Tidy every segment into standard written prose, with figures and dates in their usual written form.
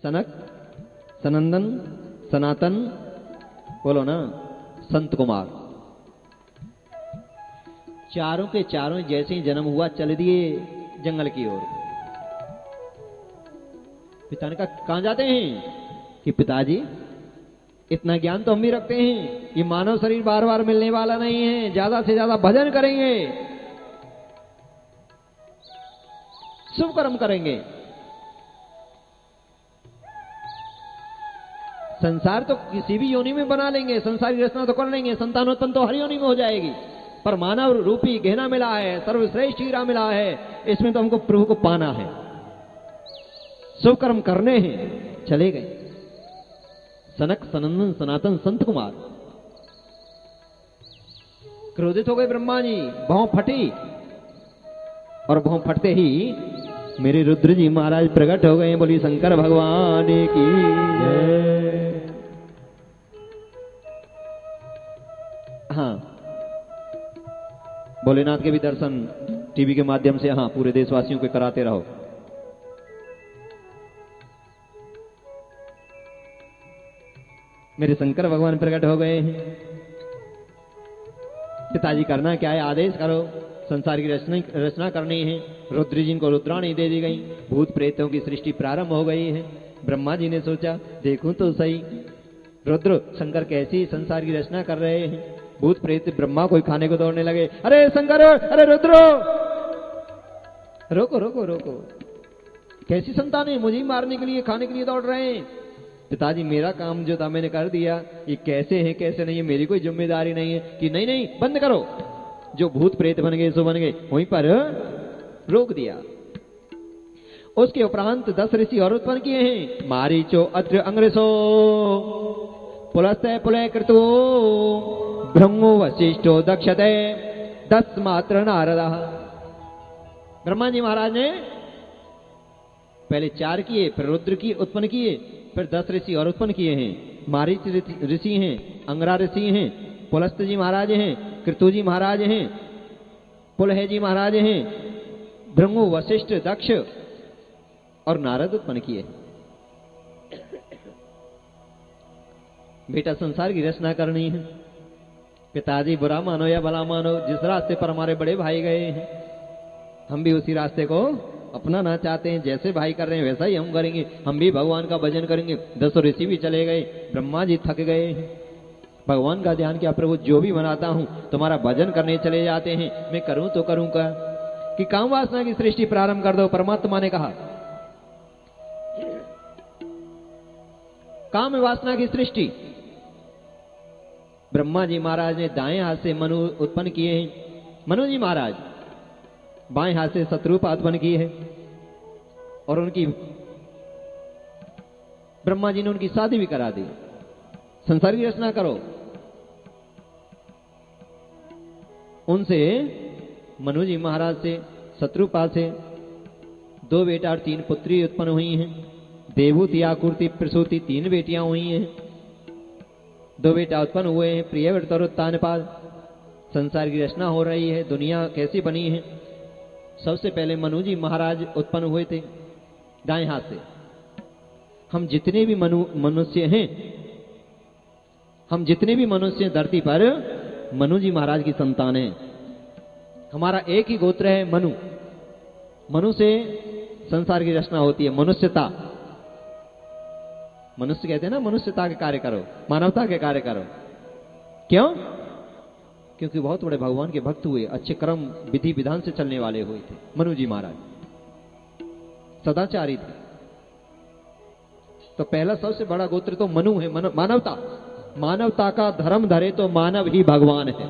सनक, सनंदन, सनातन, बोलो ना, संत कुमार। चारों के चारों जैसे ही जन्म हुआ चल दिए जंगल की ओर। पिता ने कहा कहां जाते हैं? कि पिताजी इतना ज्ञान तो हम भी रखते हैं, ये मानव शरीर बार बार मिलने वाला नहीं है, ज्यादा से ज्यादा भजन करेंगे, शुभ कर्म करेंगे। संसार तो किसी भी योनि में बना लेंगे, संसार की रचना तो कर लेंगे, संतानोत्पन्न तो हर योनि में हो जाएगी, पर मानव रूपी गहना मिला है, सर्वश्रेष्ठ हीरा मिला है, इसमें तो हमको प्रभु को पाना है, शुभ कर्म करने हैं। चले गए सनक, सनंदन, सनातन, संत कुमार। क्रोधित हो गए ब्रह्मा जी, भौं फटी, और भौं फटते ही मेरे रुद्र जी महाराज प्रकट हो गए। बोली शंकर भगवान की जय। हाँ, भोलेनाथ के भी दर्शन टीवी के माध्यम से हाँ पूरे देशवासियों को कराते रहो। मेरे शंकर भगवान प्रकट हो गए हैं। पिताजी करना क्या है, आदेश करो, संसार की रचना करनी है। रुद्र जी को रुद्राणी दे दी गई, भूत प्रेतों की सृष्टि प्रारंभ हो गई है। ब्रह्मा जी ने सोचा देखूं तो सही रुद्र शंकर कैसी संसार की रचना कर रहे हैं। भूत प्रेत ब्रह्मा को खाने को दौड़ने लगे। अरे शंकर, अरे रुद्रो, रोको रोको रोको, कैसी संतान है, मुझे ही मारने के लिए खाने के लिए दौड़ रहे हैं। पिताजी मेरा काम जो था मैंने कर दिया, ये कैसे है कैसे नहीं है मेरी कोई जिम्मेदारी नहीं है। कि नहीं नहीं बंद करो, जो भूत प्रेत बन गए सो बन गए, वहीं पर रोक दिया। उसके उपरांत 10 ऋषि और उत्पन्न किए हैं। मारीचो, अत्रि, अंग्रेसो, पुलस्त्य, पुलय कृतो, ब्रह्मो, वशिष्ठो, दक्षते, 10 मात्र नारदा। ब्रह्मा जी महाराज ने पहले 4 किए, फिर रुद्र की उत्पन्न किए, फिर 10 ऋषि और उत्पन्न किए हैं। मारीच ऋषि हैं, अंगरा ऋषि हैं, पुलस्त जी महाराज हैं, कृतु जी महाराज हैं, पुलह जी महाराज हैं, ब्रह्मो, वशिष्ठ, दक्ष और नारद उत्पन्न किए। बेटा संसार की रचना करनी है। पिताजी बुरा मानो या भला मानो, जिस रास्ते पर हमारे बड़े भाई गए हैं हम भी उसी रास्ते को अपनाना चाहते हैं। जैसे भाई कर रहे हैं वैसा ही हम करेंगे, हम भी भगवान का भजन करेंगे। 10 ऋषि भी चले गए, ब्रह्मा जी थक गए हैं। भगवान का ध्यान किया, प्रभु जो भी बनाता हूं तुम्हारा भजन करने चले जाते हैं, मैं करूं तो करूं क्या? कि काम वासना की सृष्टि प्रारंभ कर दो। परमात्मा ने कहा काम वासना की सृष्टि। ब्रह्मा जी महाराज ने दाएं हाथ से मनु उत्पन्न किए हैं, मनु जी महाराज बाएं हाथ से शत्रुपा उत्पन्न की है, और उनकी ब्रह्मा जी ने उनकी शादी भी करा दी। संसार की रचना करो। उनसे मनु जी महाराज से शत्रुपा से 2 बेटा और 3 पुत्री उत्पन्न हुई हैं। देवूति, आकुर्ति, प्रसूति 3 बेटियां हुई हैं। 2 बेटा उत्पन्न हुए हैं, प्रियव्रत और उत्तानपाद। संसार की रचना हो रही है, दुनिया कैसी बनी है। सबसे पहले मनु जी महाराज उत्पन्न हुए थे दाएं हाथ से। हम जितने भी मनुष्य हैं, हम जितने भी मनुष्य धरती पर मनु जी महाराज की संतान हैं। हमारा एक ही गोत्र है मनु। मनु से संसार की रचना होती है, मनुष्यता। मनुष्य कहते हैं ना, मनुष्यता के कार्य करो, मानवता के कार्य करो। क्यों? क्योंकि बहुत बड़े भगवान के भक्त हुए, अच्छे कर्म विधि विधान से चलने वाले हुए थे मनु जी महाराज, सदाचारी थे। तो पहला सबसे बड़ा गोत्र तो मनु है, मानवता। मानवता का धर्म धरे तो मानव ही भगवान है।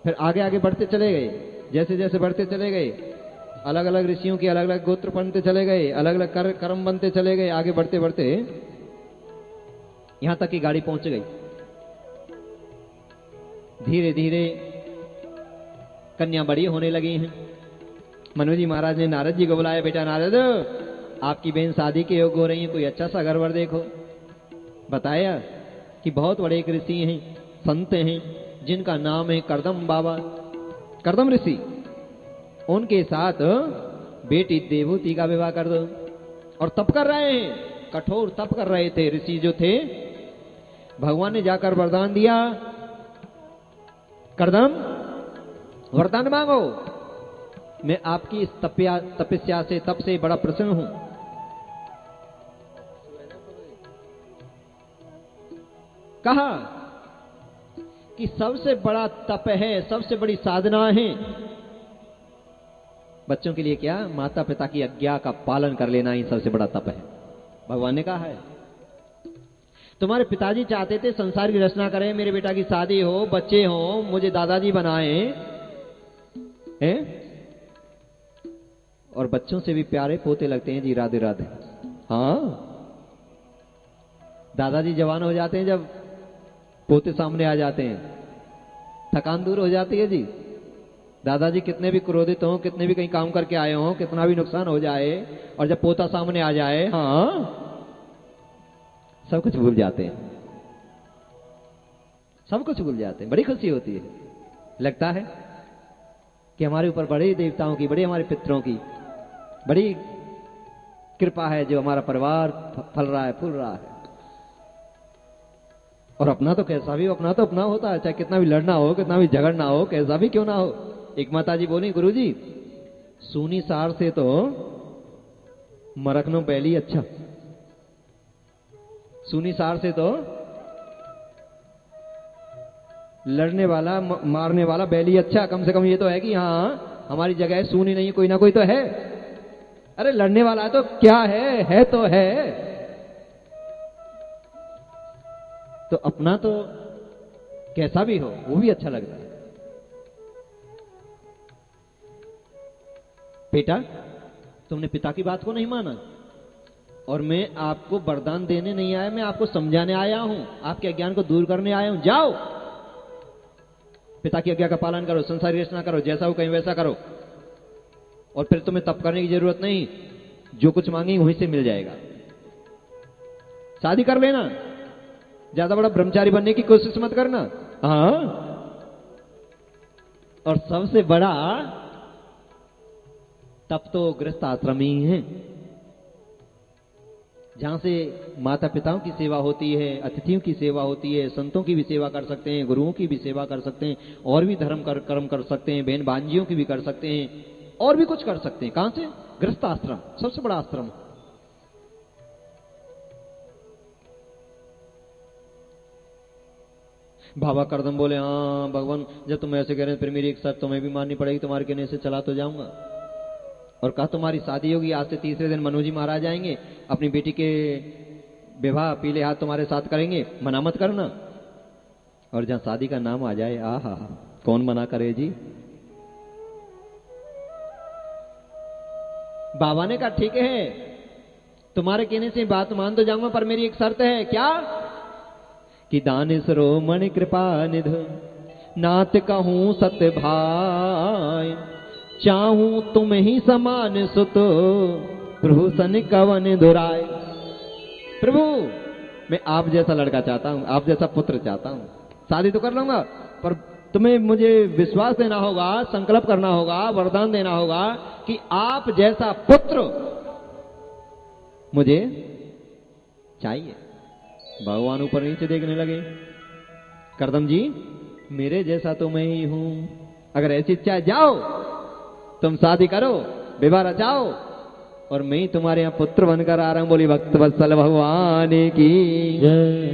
फिर आगे आगे बढ़ते चले गए, जैसे जैसे बढ़ते चले गए, अलग अलग ऋषियों के अलग अलग गोत्र बनते चले गए, अलग अलग कर्म बनते चले गए। आगे बढ़ते बढ़ते यहां तक की गाड़ी पहुंच गई। धीरे धीरे कन्या बड़ी होने लगी हैं। मनु जी महाराज ने नारद जी को बुलाया, बेटा नारद, आपकी बहन शादी के योग्य हो रही है, कोई अच्छा सा घर वर देखो। बताया कि बहुत बड़े एक ऋषि हैं, संत हैं, जिनका नाम है करदम बाबा, करदम ऋषि। उनके साथ बेटी देवहूति का विवाह कर दो। और तप कर रहे हैं, कठोर तप कर रहे थे ऋषि जो थे। भगवान ने जाकर वरदान दिया, कर्दम वरदान मांगो, मैं आपकी इस तपस्या से, तप से बड़ा प्रसन्न हूं। कहा कि सबसे बड़ा तप है, सबसे बड़ी साधना है बच्चों के लिए क्या, माता पिता की आज्ञा का पालन कर लेना ही सबसे बड़ा तप है। भगवान ने कहा है, तुम्हारे पिताजी चाहते थे संसार की रचना करें, मेरे बेटा की शादी हो, बच्चे हो, मुझे दादाजी बनाए हैं, और बच्चों से भी प्यारे पोते लगते हैं जी, राधे राधे। हाँ, दादाजी जवान हो जाते हैं जब पोते सामने आ जाते हैं, थकान दूर हो जाती है जी। दादाजी कितने भी क्रोधित हो, कितने भी कहीं काम करके आए हो, कितना भी नुकसान हो जाए, और जब पोता सामने आ जाए, हाँ, सब कुछ भूल जाते हैं, सब कुछ भूल जाते हैं। बड़ी खुशी होती है, लगता है कि हमारे ऊपर बड़े देवताओं की, बड़े हमारे पितरों की बड़ी कृपा है, जो हमारा परिवार फल रहा है, फूल रहा है। और अपना तो कैसा भी हो, अपना तो अपना होता है, चाहे कितना भी लड़ना हो, कितना भी झगड़ना हो, कैसा भी क्यों ना हो। एक माताजी बोली, गुरुजी सूनी सार से तो मरकनो बैली अच्छा, सूनी सार से तो लड़ने वाला, मारने वाला बैली अच्छा। कम से कम ये तो है कि हाँ, हमारी जगह सूनी नहीं, कोई ना कोई तो है। अरे लड़ने वाला है तो क्या है तो है। तो अपना तो कैसा भी हो, वो भी अच्छा लगता है। बेटा, तुमने पिता की बात को नहीं माना, और मैं आपको वरदान देने नहीं आया, मैं आपको समझाने आया हूं, आपके अज्ञान को दूर करने आया हूं। जाओ, पिता की आज्ञा का पालन करो, संसारी रचना करो, जैसा हो कहीं वैसा करो, और फिर तुम्हें तप करने की जरूरत नहीं, जो कुछ मांगेंगे वहीं से मिल जाएगा। शादी कर लेना, ज्यादा बड़ा ब्रह्मचारी बनने की कोशिश मत करना। हाँ, और सबसे बड़ा तप तो गृहस्थ आश्रम ही है, जहां से माता पिताओं की सेवा होती है, अतिथियों की सेवा होती है, संतों की भी सेवा कर सकते हैं, गुरुओं की भी सेवा कर सकते हैं, और भी धर्म कर्म कर सकते हैं, बहन भांजियों की भी कर सकते हैं, और भी कुछ कर सकते हैं। कहां से? गृहस्थ आश्रम सबसे बड़ा आश्रम। बाबा करदम बोले, हाँ भगवान, जब तुम ऐसे कह रहे हैं फिर मेरी एक शर्त तुम्हें भी माननी पड़ेगी, तुम्हारे कहने से चला तो जाऊंगा। और कहा तुम्हारी शादी होगी, आज से तीसरे दिन मनोज जी महाराज आएंगे, अपनी बेटी के विवाह पीले हाथ तुम्हारे साथ करेंगे, मना मत करना। और जहां शादी का नाम आ जाए, आहा, कौन मना करे जी। बाबा ने कहा ठीक है, तुम्हारे कहने से बात मान तो जाऊंगा, पर मेरी एक शर्त है। क्या? कि दान श्रोमण कृपा निध, नात कहूं सत्य भाई, चाहूं तुम ही समान सुत, प्रभु सन कवन दुराय। प्रभु, मैं आप जैसा लड़का चाहता हूं, आप जैसा पुत्र चाहता हूं। शादी तो कर लूंगा, पर तुम्हें मुझे विश्वास देना होगा, संकल्प करना होगा, वरदान देना होगा कि आप जैसा पुत्र मुझे चाहिए। भगवान ऊपर नीचे देखने लगे, करदम जी मेरे जैसा तो मैं ही हूं, अगर ऐसी इच्छा है जाओ, तुम शादी करो, विवाह रचाओ, और मैं ही तुम्हारे यहाँ पुत्र बनकर आ रहा हूं। बोली भक्त वत्सल भगवान की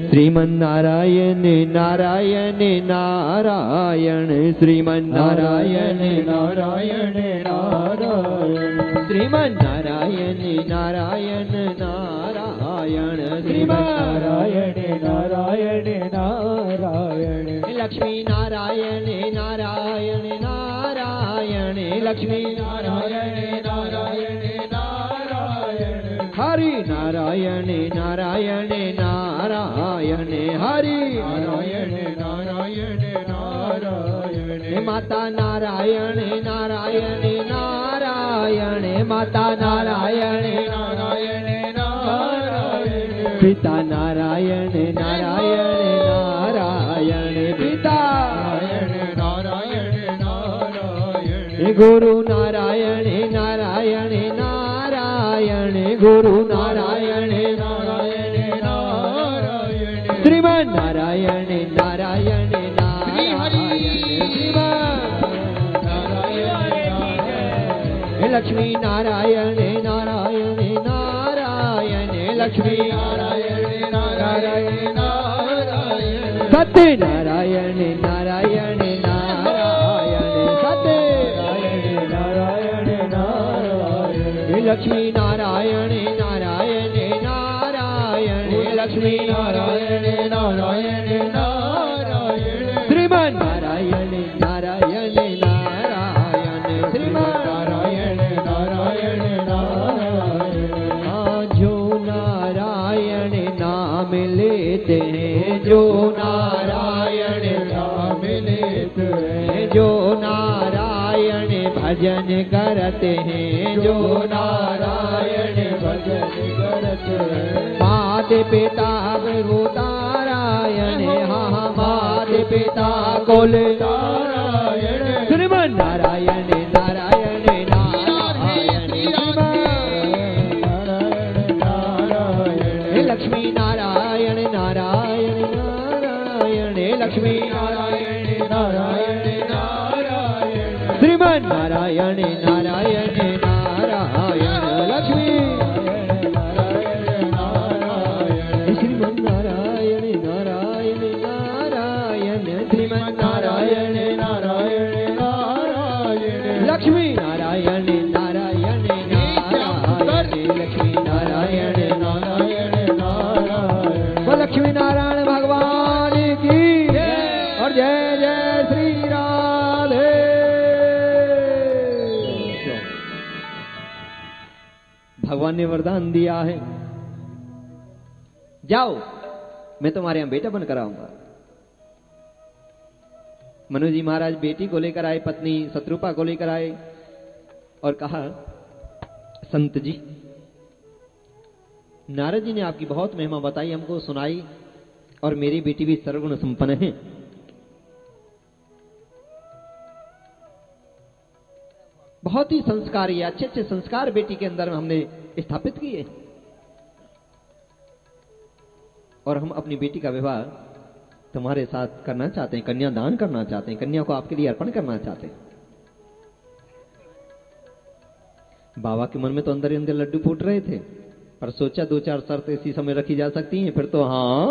श्रीमन नारायण नारायण नारायण, श्रीमन नारायण नारायण नारायण, श्रीमन नारायण नारायण नारायण, श्रीमन नारायण नारायण नारायण, लक्ष्मी नारायण नारायण नारायण, लक्ष्मी नारायण नारायण नारायण, हरि नारायण नारायण नारायण, हरि नारायण नारायण नारायण, माता नारायण नारायण नारायण, माता नारायण नारायण नारायण, पिता नारायण नारायण नारायण, पिता नारायण नारायण नारायण, गुरु नारायण नारायण गुरु नारायण नारायण नारायण श्रीमन नारायण नारायण नारायण श्रीमन नारायण लक्ष्मी नारायण नारायण नारायण लक्ष्मी नारायण नारायण नारायण सत्य नारायण नारायण नारायण सत्य नारायण नारायण लक्ष्मी नारायण नारायण नारायण लक्ष्मी नारायण नारायण नारायण श्रीमन नारायण नारायण नारायण श्रीमन नारायण नारायण नारायण जो नारायण नाम लेते हैं जो नारायण नाम लेते हैं जो नारायण भजन करते हैं जो नारायण भजन करते हैं माते पिता को नारायण हाँ माते पिता को नारायण श्रीमन नारायण नारायण नारायण नारायण लक्ष्मी नारायण नारायण नारायण लक्ष्मी नारायण नारायण नारायण श्रीमन नारायण नारायण नारायण लक्ष्मी नारायण नारायण श्रीमन नारायण नारायण नारायण श्रीमन नारायण नारायण नारायण लक्ष्मी नारायण नारायण नारायण लक्ष्मी नारायण नारायण नारायण लक्ष्मी नारायण भगवान की और जय जय श्री राधे। भगवान ने वरदान दिया है जाओ मैं तुम्हारे यहां बेटा बनकर आऊंगा। मनु जी महाराज बेटी को लेकर आए पत्नी शत्रुपा को लेकर आए और कहा संत जी नारद जी ने आपकी बहुत महिमा बताई हमको सुनाई और मेरी बेटी भी सर्वगुण संपन्न है। बहुत ही संस्कारी अच्छे अच्छे संस्कार बेटी के अंदर हमने स्थापित किए और हम अपनी बेटी का विवाह तुम्हारे साथ करना चाहते हैं कन्या दान करना चाहते हैं कन्या को आपके लिए अर्पण करना चाहते हैं। बाबा के मन में तो अंदर ही अंदर लड्डू फूट रहे थे पर सोचा दो चार शर्त इसी समय रखी जा सकती हैं फिर तो हाँ